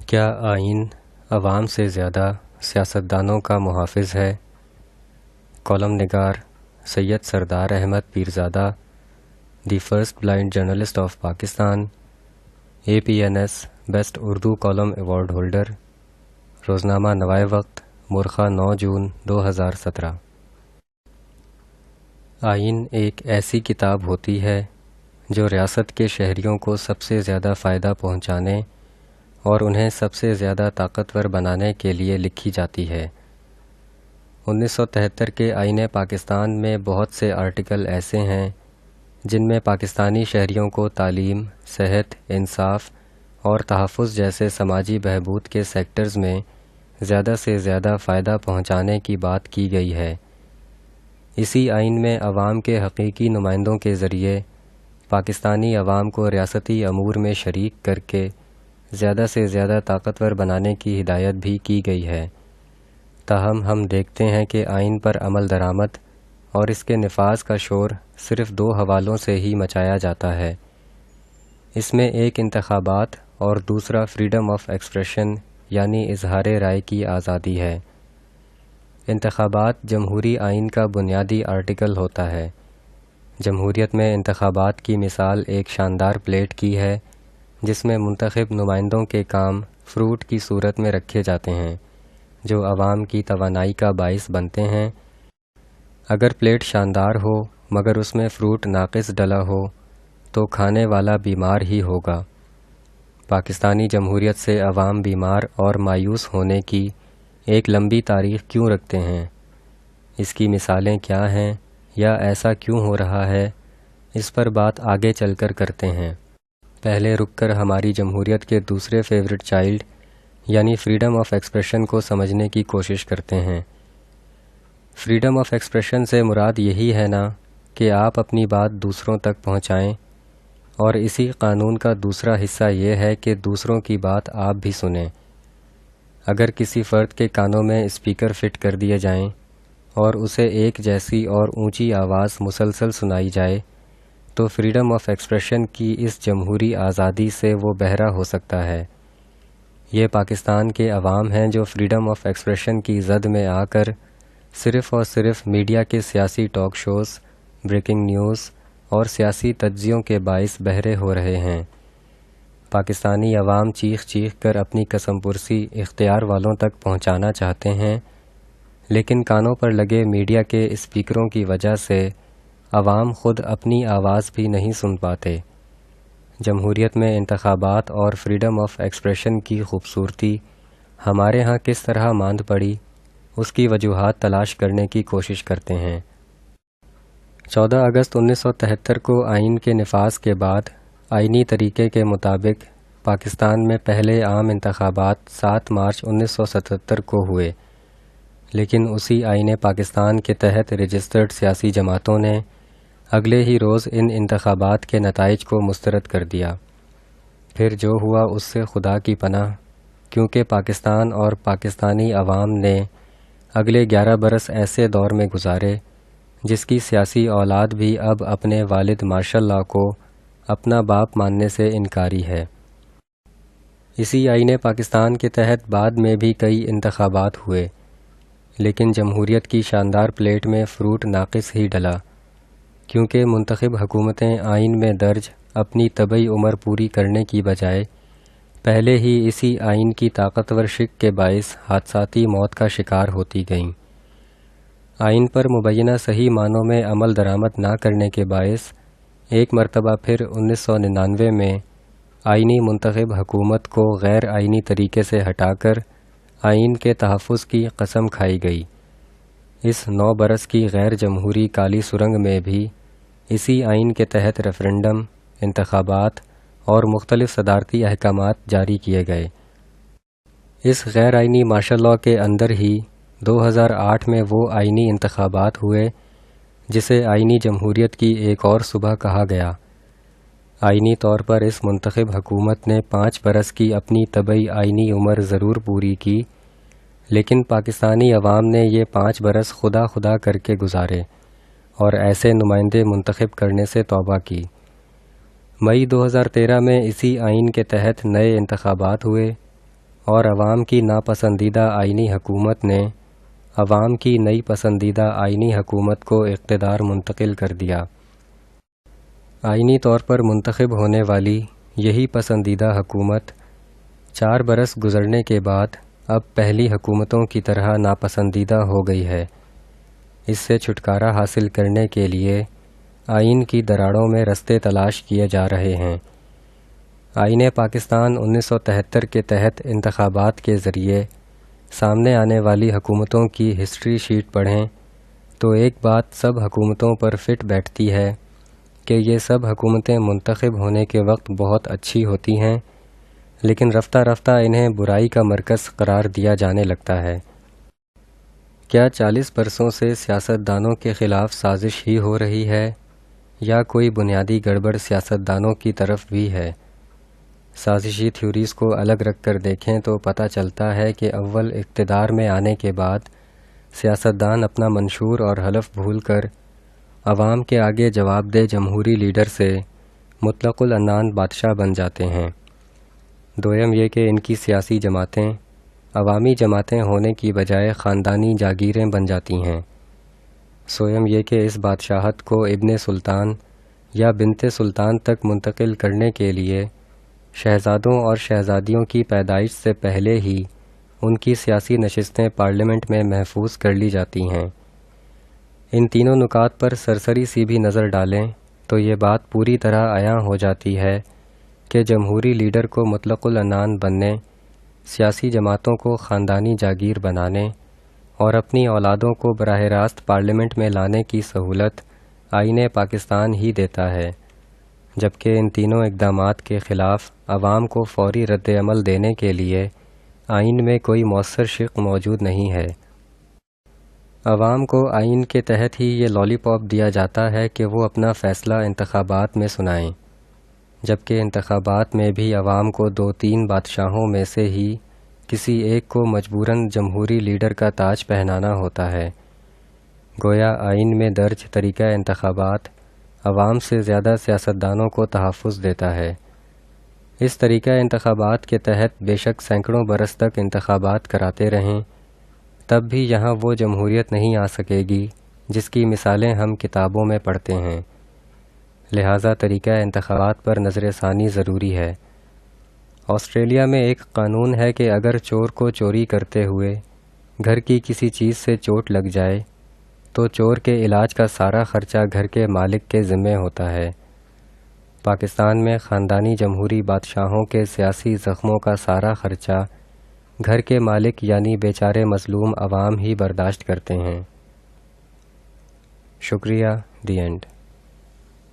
کیا آئین عوام سے زیادہ سیاستدانوں کا محافظ ہے؟ کالم نگار Syed Sardar Ahmed Pirzada, the first blind journalist of Pakistan, APNS best Urdu column award holder, روزنامہ نوائے وقت، مورخہ 9 جون 2017۔ آئین ایک ایسی کتاب ہوتی ہے جو ریاست کے شہریوں کو سب سے زیادہ فائدہ پہنچانے اور انہیں سب سے زیادہ طاقتور بنانے کے لیے لکھی جاتی ہے۔ 1973 کے آئین پاکستان میں بہت سے آرٹیکل ایسے ہیں جن میں پاکستانی شہریوں کو تعلیم، صحت، انصاف اور تحفظ جیسے سماجی بہبود کے سیکٹرز میں زیادہ سے زیادہ فائدہ پہنچانے کی بات کی گئی ہے۔ اسی آئین میں عوام کے حقیقی نمائندوں کے ذریعے پاکستانی عوام کو ریاستی امور میں شریک کر کے زیادہ سے زیادہ طاقتور بنانے کی ہدایت بھی کی گئی ہے۔ تاہم ہم دیکھتے ہیں کہ آئین پر عمل درآمد اور اس کے نفاذ کا شور صرف 2 حوالوں سے ہی مچایا جاتا ہے۔ اس میں ایک انتخابات اور دوسرا فریڈم آف ایکسپریشن یعنی اظہار رائے کی آزادی ہے۔ انتخابات جمہوری آئین کا بنیادی آرٹیکل ہوتا ہے۔ جمہوریت میں انتخابات کی مثال ایک شاندار پلیٹ کی ہے جس میں منتخب نمائندوں کے کام فروٹ کی صورت میں رکھے جاتے ہیں جو عوام کی توانائی کا باعث بنتے ہیں۔ اگر پلیٹ شاندار ہو مگر اس میں فروٹ ناقص ڈلا ہو تو کھانے والا بیمار ہی ہوگا۔ پاکستانی جمہوریت سے عوام بیمار اور مایوس ہونے کی ایک لمبی تاریخ کیوں رکھتے ہیں؟ اس کی مثالیں کیا ہیں یا ایسا کیوں ہو رہا ہے؟ اس پر بات آگے چل کر کرتے ہیں۔ پہلے رک کر ہماری جمہوریت کے دوسرے فیورٹ چائلڈ یعنی فریڈم آف ایکسپریشن کو سمجھنے کی کوشش کرتے ہیں۔ فریڈم آف ایکسپریشن سے مراد یہی ہے نا کہ آپ اپنی بات دوسروں تک پہنچائیں، اور اسی قانون کا دوسرا حصہ یہ ہے کہ دوسروں کی بات آپ بھی سنیں۔ اگر کسی فرد کے کانوں میں اسپیکر فٹ کر دیے جائیں اور اسے ایک جیسی اور اونچی آواز مسلسل سنائی جائے تو فریڈم آف ایکسپریشن کی اس جمہوری آزادی سے وہ بہرا ہو سکتا ہے۔ یہ پاکستان کے عوام ہیں جو فریڈم آف ایکسپریشن کی زد میں آ کر صرف اور صرف میڈیا کے سیاسی ٹاک شوز، بریکنگ نیوز اور سیاسی تجزیوں کے باعث بہرے ہو رہے ہیں۔ پاکستانی عوام چیخ چیخ کر اپنی قسم پرسی اختیار والوں تک پہنچانا چاہتے ہیں، لیکن کانوں پر لگے میڈیا کے اسپیکروں کی وجہ سے عوام خود اپنی آواز بھی نہیں سن پاتے۔ جمہوریت میں انتخابات اور فریڈم آف ایکسپریشن کی خوبصورتی ہمارے ہاں کس طرح ماند پڑی، اس کی وجوہات تلاش کرنے کی کوشش کرتے ہیں۔ 14 اگست 1973 کو آئین کے نفاذ کے بعد آئینی طریقے کے مطابق پاکستان میں پہلے عام انتخابات 7 مارچ 1977 کو ہوئے، لیکن اسی آئین پاکستان کے تحت رجسٹرڈ سیاسی جماعتوں نے اگلے ہی روز ان انتخابات کے نتائج کو مسترد کر دیا۔ پھر جو ہوا اس سے خدا کی پناہ، کیونکہ پاکستان اور پاکستانی عوام نے اگلے 11 برس ایسے دور میں گزارے جس کی سیاسی اولاد بھی اب اپنے والد مارشل لاء کو اپنا باپ ماننے سے انکاری ہے۔ اسی آئین پاکستان کے تحت بعد میں بھی کئی انتخابات ہوئے، لیکن جمہوریت کی شاندار پلیٹ میں فروٹ ناقص ہی ڈلا، کیونکہ منتخب حکومتیں آئین میں درج اپنی طبعی عمر پوری کرنے کی بجائے پہلے ہی اسی آئین کی طاقتور شک کے باعث حادثاتی موت کا شکار ہوتی گئیں۔ آئین پر مبینہ صحیح معنوں میں عمل درآمد نہ کرنے کے باعث ایک مرتبہ پھر 1999 میں آئینی منتخب حکومت کو غیر آئینی طریقے سے ہٹا کر آئین کے تحفظ کی قسم کھائی گئی۔ اس 9 برس کی غیر جمہوری کالی سرنگ میں بھی اسی آئین کے تحت ریفرنڈم، انتخابات اور مختلف صدارتی احکامات جاری کیے گئے۔ اس غیر آئینی مارشل لاء کے اندر ہی 2008 میں وہ آئینی انتخابات ہوئے جسے آئینی جمہوریت کی ایک اور صبح کہا گیا۔ آئینی طور پر اس منتخب حکومت نے 5 برس کی اپنی طبعی آئینی عمر ضرور پوری کی، لیکن پاکستانی عوام نے یہ 5 برس خدا خدا کر کے گزارے اور ایسے نمائندے منتخب کرنے سے توبہ کی۔ مئی 2013 میں اسی آئین کے تحت نئے انتخابات ہوئے اور عوام کی ناپسندیدہ آئینی حکومت نے عوام کی نئی پسندیدہ آئینی حکومت کو اقتدار منتقل کر دیا۔ آئینی طور پر منتخب ہونے والی یہی پسندیدہ حکومت 4 برس گزرنے کے بعد اب پہلی حکومتوں کی طرح ناپسندیدہ ہو گئی ہے۔ اس سے چھٹکارا حاصل کرنے کے لیے آئین کی دراڑوں میں رستے تلاش کیے جا رہے ہیں۔ آئین پاکستان 1973 کے تحت انتخابات کے ذریعے سامنے آنے والی حکومتوں کی ہسٹری شیٹ پڑھیں تو ایک بات سب حکومتوں پر فٹ بیٹھتی ہے کہ یہ سب حکومتیں منتخب ہونے کے وقت بہت اچھی ہوتی ہیں، لیکن رفتہ رفتہ انہیں برائی کا مرکز قرار دیا جانے لگتا ہے۔ کیا 40 برسوں سے سیاستدانوں کے خلاف سازش ہی ہو رہی ہے یا کوئی بنیادی گڑبڑ سیاستدانوں کی طرف بھی ہے؟ سازشی تھیوریز کو الگ رکھ کر دیکھیں تو پتہ چلتا ہے کہ اول اقتدار میں آنے کے بعد سیاستدان اپنا منشور اور حلف بھول کر عوام کے آگے جواب دہ جمہوری لیڈر سے مطلق العنان بادشاہ بن جاتے ہیں۔ دویم یہ کہ ان کی سیاسی جماعتیں عوامی جماعتیں ہونے کی بجائے خاندانی جاگیریں بن جاتی ہیں۔ سویم یہ کہ اس بادشاہت کو ابن سلطان یا بنت سلطان تک منتقل کرنے کے لیے شہزادوں اور شہزادیوں کی پیدائش سے پہلے ہی ان کی سیاسی نشستیں پارلیمنٹ میں محفوظ کر لی جاتی ہیں۔ ان تینوں نکات پر سرسری سی بھی نظر ڈالیں تو یہ بات پوری طرح عیاں ہو جاتی ہے کہ جمہوری لیڈر کو مطلق العنان بننے، سیاسی جماعتوں کو خاندانی جاگیر بنانے اور اپنی اولادوں کو براہ راست پارلیمنٹ میں لانے کی سہولت آئین پاکستان ہی دیتا ہے، جبکہ ان تینوں اقدامات کے خلاف عوام کو فوری رد عمل دینے کے لیے آئین میں کوئی مؤثر شق موجود نہیں ہے۔ عوام کو آئین کے تحت ہی یہ لالی پاپ دیا جاتا ہے کہ وہ اپنا فیصلہ انتخابات میں سنائیں، جبکہ انتخابات میں بھی عوام کو 2-3 بادشاہوں میں سے ہی کسی ایک کو مجبوراً جمہوری لیڈر کا تاج پہنانا ہوتا ہے۔ گویا آئین میں درج طریقہ انتخابات عوام سے زیادہ سیاستدانوں کو تحفظ دیتا ہے۔ اس طریقہ انتخابات کے تحت بے شک سینکڑوں برس تک انتخابات کراتے رہیں، تب بھی یہاں وہ جمہوریت نہیں آ سکے گی جس کی مثالیں ہم کتابوں میں پڑھتے ہیں۔ لہٰذا طریقہ انتخابات پر نظر ثانی ضروری ہے۔ آسٹریلیا میں ایک قانون ہے کہ اگر چور کو چوری کرتے ہوئے گھر کی کسی چیز سے چوٹ لگ جائے تو چور کے علاج کا سارا خرچہ گھر کے مالک کے ذمے ہوتا ہے۔ پاکستان میں خاندانی جمہوری بادشاہوں کے سیاسی زخموں کا سارا خرچہ گھر کے مالک یعنی بیچارے مظلوم عوام ہی برداشت کرتے ہیں۔ شکریہ، دی اینڈ۔